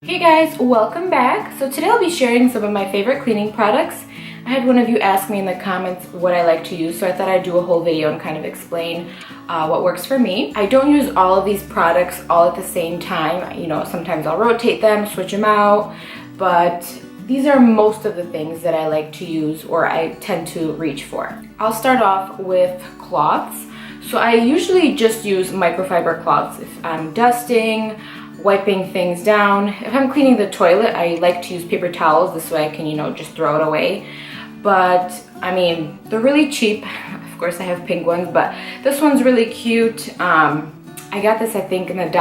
Hey guys, welcome back. So today I'll be sharing some of my favorite cleaning products. I had one of you ask me in the comments what I like to use, so I thought I'd do a whole video and kind of explain what works for me. I don't use all of these products all at the same time. You know, sometimes I'll rotate them, switch them out, but these are most of the things that I like to use or I tend to reach for. I'll start off with cloths. So I usually just use microfiber cloths if I'm dusting, wiping things down. If I'm cleaning the toilet, I like to use paper towels. This way I can, just throw it away. But I mean, they're really cheap. Of course I have pink ones, but this one's really cute. I got this, I think, in the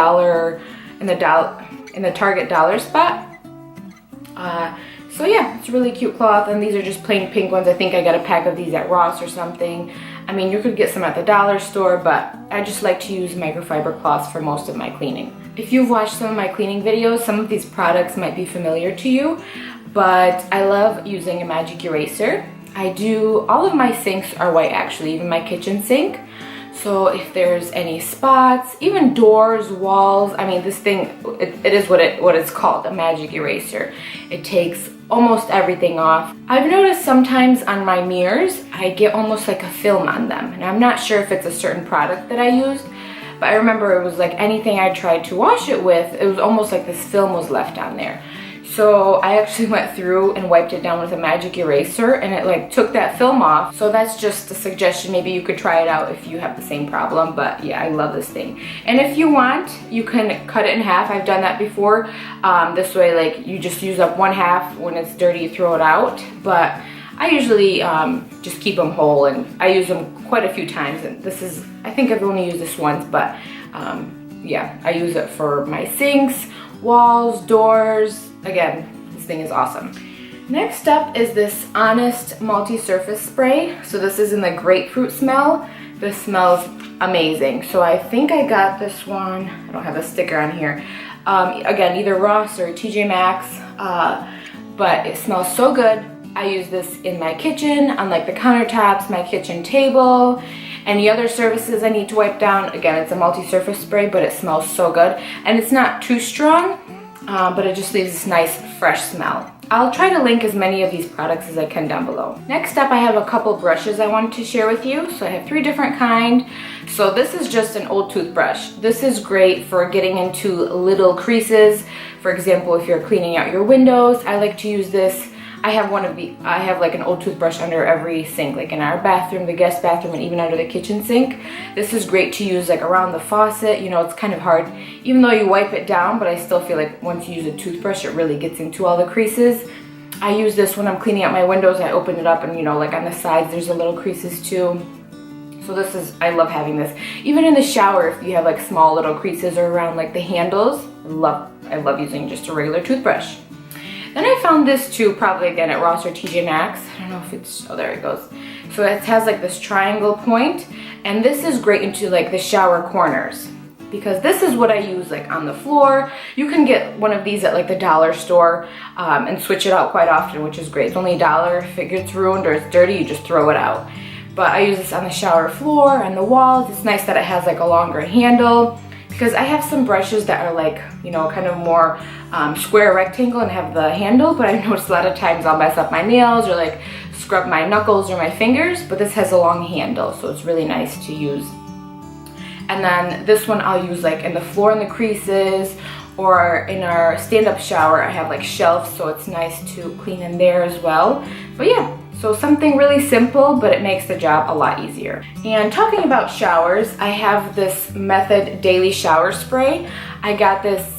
Target dollar spot. So yeah, it's a really cute cloth, and these are just plain pink ones. I think I got a pack of these at Ross or something. I mean, you could get some at the dollar store, but I just like to use microfiber cloths for most of my cleaning. If you've watched some of my cleaning videos, some of these products might be familiar to you, but I love using a magic eraser. All of my sinks are white actually, even my kitchen sink. So if there's any spots, even doors, walls, I mean, this thing, it is what it's called, a magic eraser. It takes almost everything off. I've noticed sometimes on my mirrors, I get almost like a film on them. And I'm not sure if it's a certain product that I used, but I remember it was like anything I tried to wash it with, it was almost like this film was left on there. So I actually went through and wiped it down with a magic eraser, and it like took that film off. So that's just a suggestion. Maybe you could try it out if you have the same problem, but yeah, I love this thing. And if you want, you can cut it in half. I've done that before. This way, like, you just use up one half. When it's dirty, you throw it out. But I usually just keep them whole, and I use them quite a few times. And I think I've only used this once, but yeah, I use it for my sinks, walls, doors. Again, this thing is awesome. Next up is this Honest Multi-Surface Spray. So this is in the grapefruit smell. This smells amazing. So I think I got this one, I don't have a sticker on here. Again, either Ross or TJ Maxx, but it smells so good. I use this in my kitchen, on like the countertops, my kitchen table, any other surfaces I need to wipe down. Again, it's a multi-surface spray, but it smells so good. And it's not too strong, but it just leaves this nice fresh smell. I'll try to link as many of these products as I can down below. Next up, I have a couple brushes I wanted to share with you. So I have 3 different kinds. So this is just an old toothbrush. This is great for getting into little creases. For example, if you're cleaning out your windows, I like to use this. I have like an old toothbrush under every sink, like in our bathroom, the guest bathroom, and even under the kitchen sink. This is great to use like around the faucet. It's kind of hard, even though you wipe it down, but I still feel like once you use a toothbrush, it really gets into all the creases. I use this when I'm cleaning out my windows. I open it up, and like on the sides, there's a little creases too. So I love having this. Even in the shower, if you have like small little creases or around like the handles, I love using just a regular toothbrush. Then I found this too, probably again at Ross or TJ Maxx. I don't know if oh, there it goes. So it has like this triangle point, and this is great into like the shower corners, because this is what I use like on the floor. You can get one of these at like the dollar store and switch it out quite often, which is great. It's only $1. If it gets ruined or it's dirty, you just throw it out. But I use this on the shower floor and the walls. It's nice that it has like a longer handle, because I have some brushes that are like, kind of more square rectangle and have the handle, but I noticed a lot of times I'll mess up my nails or like scrub my knuckles or my fingers, but this has a long handle, so it's really nice to use. And then this one I'll use like in the floor in the creases, or in our stand-up shower, I have like shelves, so it's nice to clean in there as well. But yeah, so something really simple, but it makes the job a lot easier. And talking about showers, I have this Method Daily Shower Spray. I got this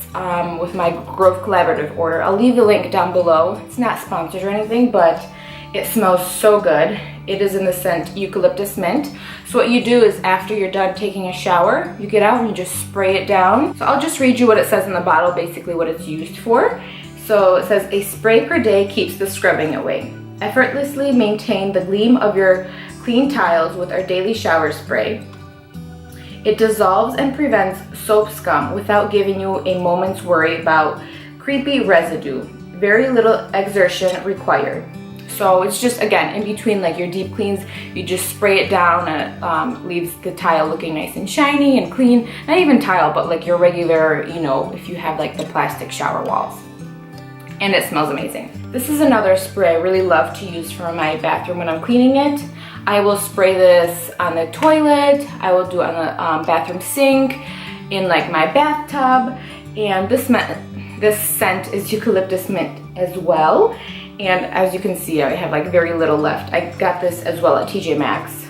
with my Grove Collaborative order. I'll leave the link down below. It's not sponsored or anything, but it smells so good. It is in the scent Eucalyptus Mint. So what you do is after you're done taking a shower, you get out and you just spray it down. So I'll just read you what it says in the bottle, basically what it's used for. So it says, a spray per day keeps the scrubbing away. Effortlessly maintain the gleam of your clean tiles with our daily shower spray. It dissolves and prevents soap scum without giving you a moment's worry about creepy residue. Very little exertion required. So it's just, again, in between like your deep cleans, you just spray it down, and it leaves the tile looking nice and shiny and clean. Not even tile, but like your regular, if you have like the plastic shower walls. and it smells amazing. This is another spray I really love to use for my bathroom when I'm cleaning it. I will spray this on the toilet, I will do it on the bathroom sink, in like my bathtub, and this scent is eucalyptus mint as well. And as you can see, I have like very little left. I got this as well at TJ Maxx.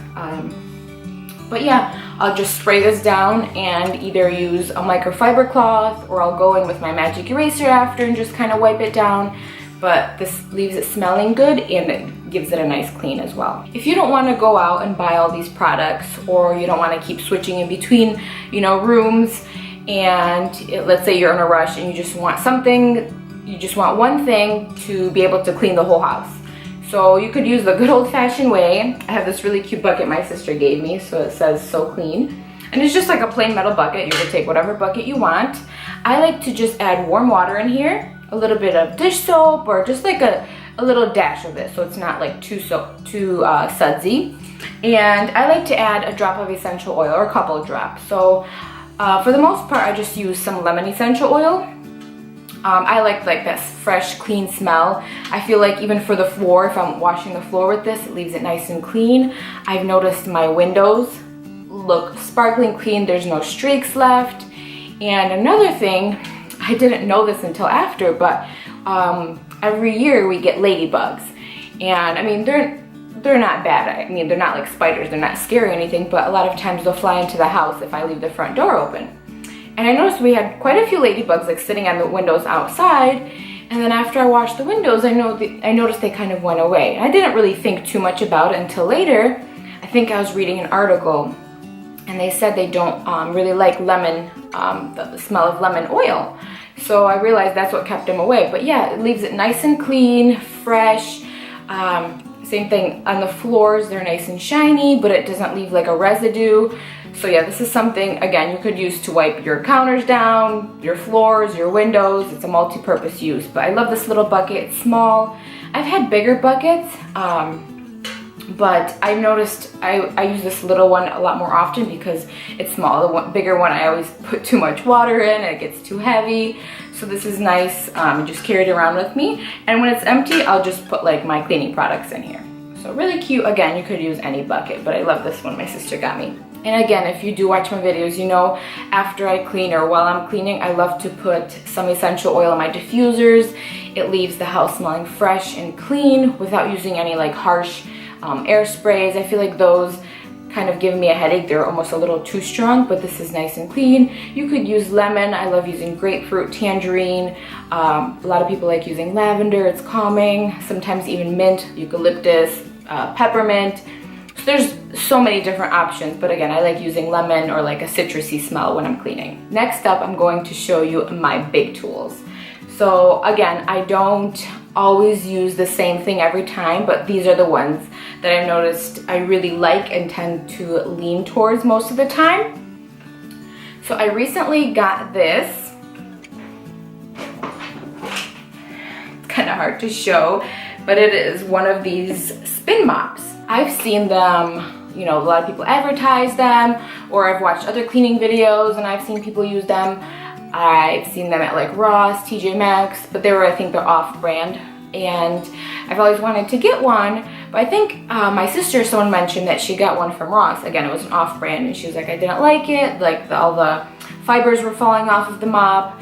But yeah, I'll just spray this down and either use a microfiber cloth or I'll go in with my magic eraser after and just kind of wipe it down. But this leaves it smelling good and it gives it a nice clean as well. If you don't want to go out and buy all these products, or you don't want to keep switching in between, you know, rooms, and let's say you're in a rush and you just want something, you just want one thing to be able to clean the whole house. So you could use the good old-fashioned way. I have this really cute bucket my sister gave me, so it says So Clean. And it's just like a plain metal bucket. You can take whatever bucket you want. I like to just add warm water in here, a little bit of dish soap, or just like a little dash of it, so it's not like too sudsy. And I like to add a drop of essential oil, or a couple of drops. So for the most part, I just use some lemon essential oil. I like that fresh, clean smell. I feel like even for the floor, if I'm washing the floor with this, it leaves it nice and clean. I've noticed my windows look sparkling clean. There's no streaks left. And another thing, I didn't know this until after, but every year we get ladybugs. And I mean, they're not bad. I mean, they're not like spiders. They're not scary or anything, but a lot of times they'll fly into the house if I leave the front door open. And I noticed we had quite a few ladybugs like sitting on the windows outside, and then after I washed the windows, I noticed they kind of went away. I didn't really think too much about it until later. I think I was reading an article, and they said they don't really like lemon, the smell of lemon oil. So I realized that's what kept them away. But yeah, it leaves it nice and clean, fresh. Same thing on the floors, they're nice and shiny, but it doesn't leave like a residue. So yeah, this is something, again, you could use to wipe your counters down, your floors, your windows. It's a multi-purpose use, but I love this little bucket. It's small. I've had bigger buckets, but I've noticed I use this little one a lot more often because it's small. The bigger one, I always put too much water in and it gets too heavy. So this is nice, just carry it around with me. And when it's empty, I'll just put like my cleaning products in here. So really cute. Again, you could use any bucket, but I love this one my sister got me. And again, if you do watch my videos, you know after I clean or while I'm cleaning, I love to put some essential oil in my diffusers. It leaves the house smelling fresh and clean without using any like harsh air sprays. I feel like those kind of give me a headache. They're almost a little too strong, but this is nice and clean. You could use lemon. I love using grapefruit, tangerine. A lot of people like using lavender. It's calming. Sometimes even mint, eucalyptus, peppermint. So there's so many different options, but again, I like using lemon or like a citrusy smell when I'm cleaning. Next up, I'm going to show you my big tools. So again, I don't always use the same thing every time, but these are the ones that I've noticed I really like and tend to lean towards most of the time. So I recently got this. It's kind of hard to show, but it is one of these spin mops. I've seen them, you know, a lot of people advertise them, or I've watched other cleaning videos and I've seen people use them. I've seen them at like Ross, TJ Maxx, but I think they're off-brand. And I've always wanted to get one, but I think my sister, someone mentioned that she got one from Ross. Again, it was an off-brand, and she was like, I didn't like it. Like all the fibers were falling off of the mop.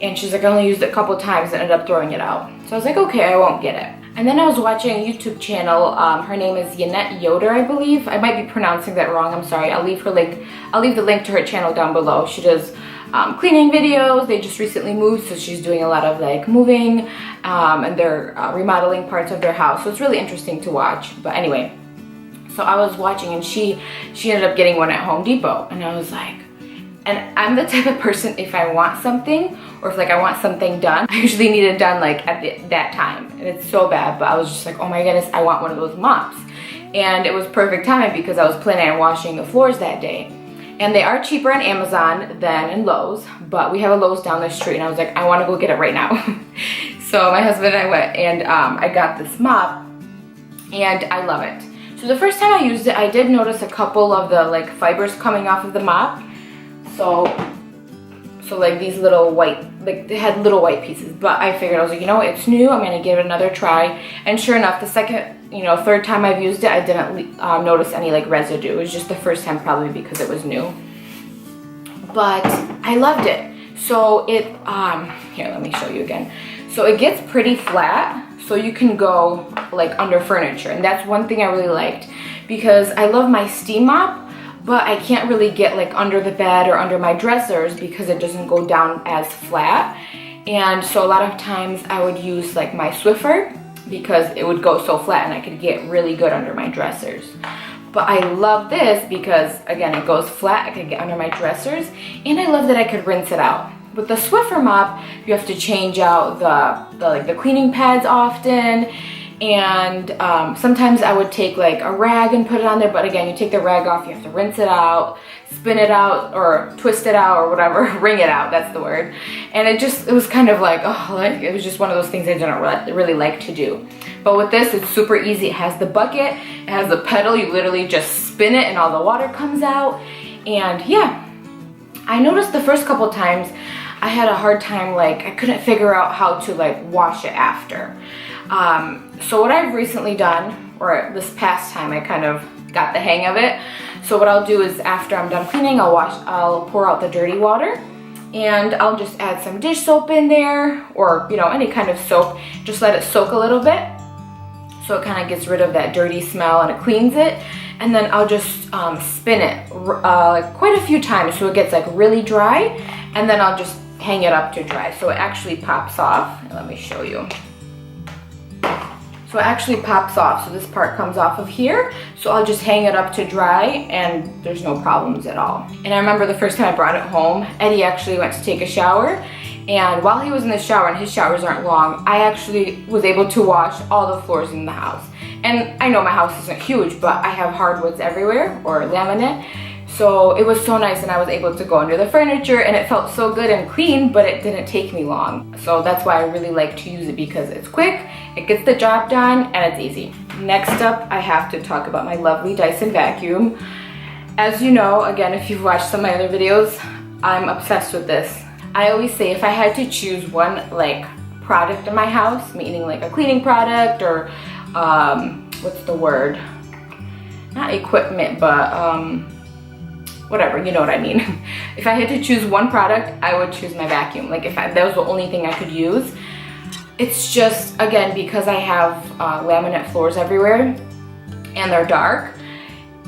And she's like, I only used it a couple times and ended up throwing it out. So I was like, okay, I won't get it. And then I was watching a YouTube channel. Her name is Yanette Yoder, I believe. I might be pronouncing that wrong. I'm sorry. I'll leave the link to her channel down below. She does cleaning videos. They just recently moved, so she's doing a lot of like moving, and they're remodeling parts of their house. So it's really interesting to watch. But anyway, so I was watching, and she ended up getting one at Home Depot, and I was like, and I'm the type of person, if I want something, or if like I want something done, I usually need it done like at that time. And it's so bad, but I was just like, oh my goodness, I want one of those mops. And it was perfect timing because I was planning on washing the floors that day. And they are cheaper on Amazon than in Lowe's, but we have a Lowe's down the street, and I was like, I want to go get it right now. So my husband and I went, and I got this mop, and I love it. So the first time I used it, I did notice a couple of the like fibers coming off of the mop. So So like these little white, like they had little white pieces, but I figured, I was like, you know what, it's new, I'm gonna give it another try. And sure enough, the second, third time I've used it, I didn't notice any like residue. It was just the first time, probably because it was new. But I loved it. So it, here, let me show you again. So it gets pretty flat, so you can go like under furniture. And that's one thing I really liked, because I love my steam mop, but I can't really get like under the bed or under my dressers because it doesn't go down as flat. And so a lot of times I would use like my Swiffer because it would go so flat and I could get really good under my dressers. But I love this because, again, it goes flat, I could get under my dressers, and I love that I could rinse it out. With the Swiffer mop, you have to change out the cleaning pads often, and sometimes I would take like a rag and put it on there, but again, you take the rag off, you have to rinse it out, spin it out, or twist it out, or whatever, wring it out, that's the word. And it was kind of like, it was just one of those things I didn't really like to do. But with this, it's super easy. It has the bucket, it has the pedal, you literally just spin it and all the water comes out. And yeah, I noticed the first couple times I had a hard time, like I couldn't figure out how to like wash it after. So what I've recently done, or this past time, I kind of got the hang of it. So what I'll do is after I'm done cleaning, I'll pour out the dirty water, and I'll just add some dish soap in there, or any kind of soap. Just let it soak a little bit, so it kind of gets rid of that dirty smell and it cleans it. And then I'll just spin it quite a few times so it gets like really dry, and then I'll just hang it up to dry. So it actually pops off. Let me show you. So it actually pops off, so this part comes off of here. So I'll just hang it up to dry and there's no problems at all. And I remember the first time I brought it home, Eddie actually went to take a shower, and while he was in the shower, and his showers aren't long, I actually was able to wash all the floors in the house. And I know my house isn't huge, but I have hardwoods everywhere, or laminate. So it was so nice, and I was able to go under the furniture, and it felt so good and clean, but it didn't take me long. So that's why I really like to use it, because it's quick, it gets the job done, and it's easy. Next up, I have to talk about my lovely Dyson vacuum. As you know, again, if you've watched some of my other videos, I'm obsessed with this. I always say if I had to choose one like product in my house, meaning like a cleaning product, or what's the word? Not equipment, but whatever, you know what I mean. If I had to choose one product, I would choose my vacuum. Like if that was the only thing I could use. It's just, again, because I have laminate floors everywhere and they're dark,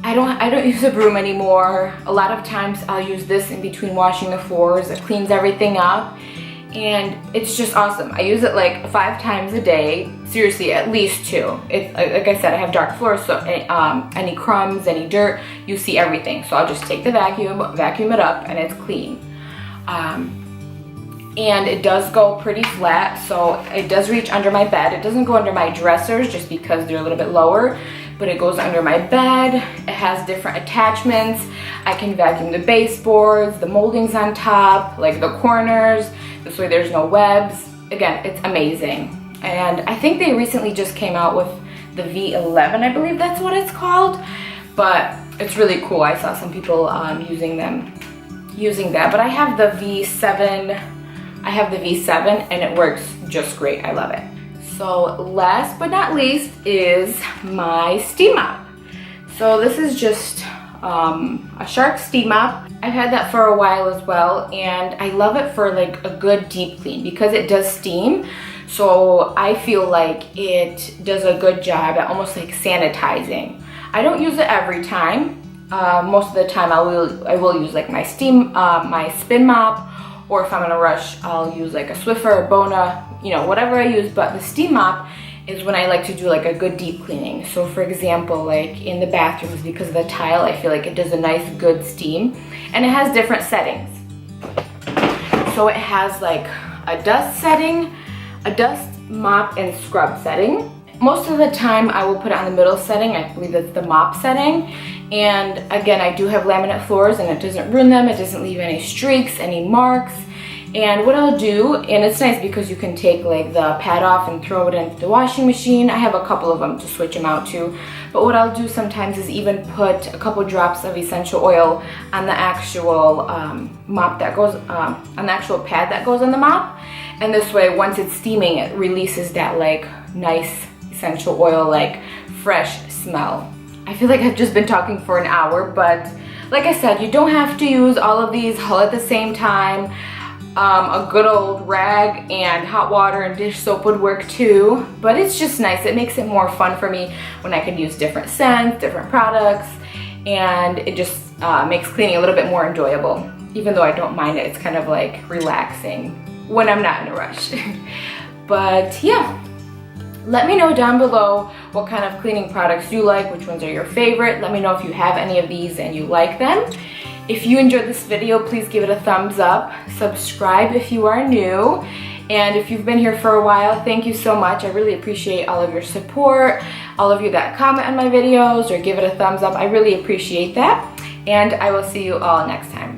I don't use a broom anymore. A lot of times I'll use this in between washing the floors. It cleans everything up, and it's just awesome. I use it like 5 times a day. Seriously, at least 2. Like I said, I have dark floors, so any crumbs, any dirt, you see everything. So I'll just take the vacuum it up, and it's clean. And it does go pretty flat, so it does reach under my bed. It doesn't go under my dressers just because they're a little bit lower, but it goes under my bed. It has different attachments. I can vacuum the baseboards, the moldings on top, like the corners. This way there's no webs. Again, it's amazing. And I think they recently just came out with the V11, I believe that's what it's called. But it's really cool. I saw some people using that. But I have the V7. I have the V7, and it works just great. I love it. So last but not least is my steam mop. So this is just a Shark steam mop. I've had that for a while as well, and I love it for like a good deep clean because it does steam. So I feel like it does a good job at almost like sanitizing. I don't use it every time. Most of the time I will use like my spin mop, or if I'm in a rush, I'll use like a Swiffer or Bona, whatever I use. But the steam mop is when I like to do like a good deep cleaning. So for example, like in the bathrooms, because of the tile, I feel like it does a nice good steam, and it has different settings. So it has like a dust setting, a dust, mop, and scrub setting. Most of the time I will put it on the middle setting. I believe it's the mop setting. And again, I do have laminate floors, and it doesn't ruin them. It doesn't leave any streaks, any marks. And what I'll do, and it's nice because you can take like the pad off and throw it into the washing machine. I have a couple of them to switch them out to. But what I'll do sometimes is even put a couple drops of essential oil on the actual mop that goes, on the actual pad that goes on the mop. And this way, once it's steaming, it releases that like nice essential oil, like fresh smell. I feel like I've just been talking for an hour, but like I said, you don't have to use all of these all at the same time. A good old rag and hot water and dish soap would work too, but it's just nice. It makes it more fun for me when I can use different scents, different products, and it just makes cleaning a little bit more enjoyable. Even though I don't mind it, it's kind of like relaxing when I'm not in a rush. But yeah, let me know down below what kind of cleaning products you like, which ones are your favorite. Let me know if you have any of these and you like them. If you enjoyed this video, please give it a thumbs up. Subscribe if you are new. And if you've been here for a while, thank you so much. I really appreciate all of your support, all of you that comment on my videos or give it a thumbs up. I really appreciate that. And I will see you all next time.